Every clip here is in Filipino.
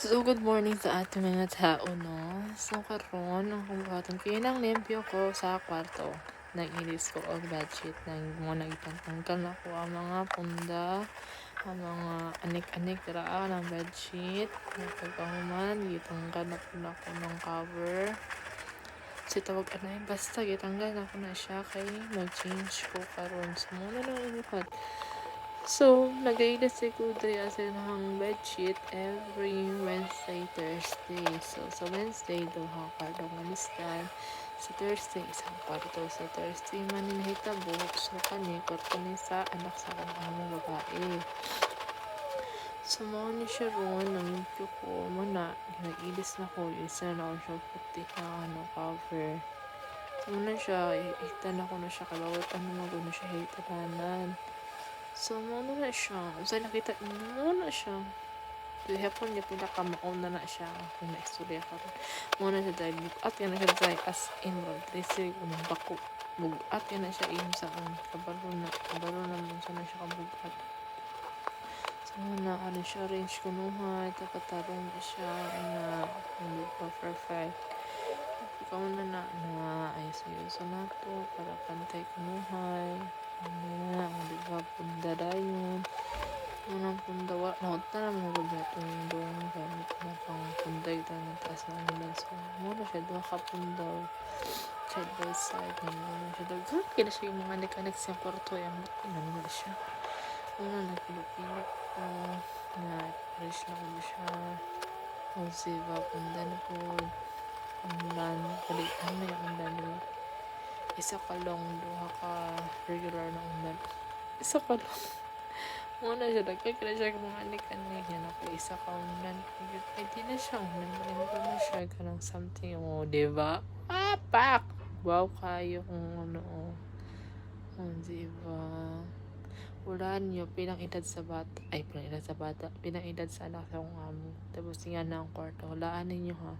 So, good morning sa ating mga tao, no? So, karon ang kumbuhaton ko yun ang limpyo ko sa kwarto. Nag-ilis ko og bedsheet. Mga nagtangtanggal na ko ang mga punda, ang mga anik-anik diraan ng bedsheet. Nagpagpahuman, gitanggal na po na ko ng cover. Si tawag anay, basta gitanggal na ko na siya kay mag-change ko karon sa muna na inukat. So, nag-iilis ko diri sa ng bedsheet every Wednesday, Thursday. So, sa Wednesday, duha kwarto nga listan. Sa Thursday, isang kwarto. Sa Thursday, man hinahitabo. So, kani, kwarto ni sa anak sa akong babae. So, mo ni siya ron, namimpyo ko, muna, nag-ilis na ko, isa na ako siya puti na cover. So, muna siya, ihitan ako na siya kalawat, na siya hitanan. So, muna na siya. Sa nakita, muna siya. Hapon niya pinakamaon na siya. Kung na-istorya ka rin. Muna siya dahil bukat yan na siya dahil as in mag-dressing unang bako. Bugat yan na siya sa kabalo na mo siya na siya kabugat. So, muna ano siya range kunuhay. Tapatarong na siya na hindi pa perfect. Ikaw na ayos-ayos na to para pantay kunuhay. Ang diba punda dayon unang pundawa naot na lang mga na itong dong gamit na pang punday na taas na ulan so muna siya doon ka pundaw side by side na muna siya doon kaya siya yung mga anik-anik siyang kwarto yung muna siya muna nagpilipilip ko na fresh na ko siya kung siba punda na po ulan balikan na yung ulan isa ka long duha ka regular na ulan isa ka long muna siya nagkakila siya ng mga anik-anik yan ako isa ka ulan ay di na siya ulan malimpan na siya ka ng something diba pak wow kayo kung diba ulan nyo pinang edad sa bata pinang edad sa anak sa kong amo tapos nga na ang kwarto hulaan ninyo ha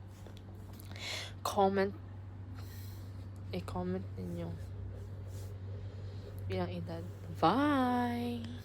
comment ninyo pinang edad bye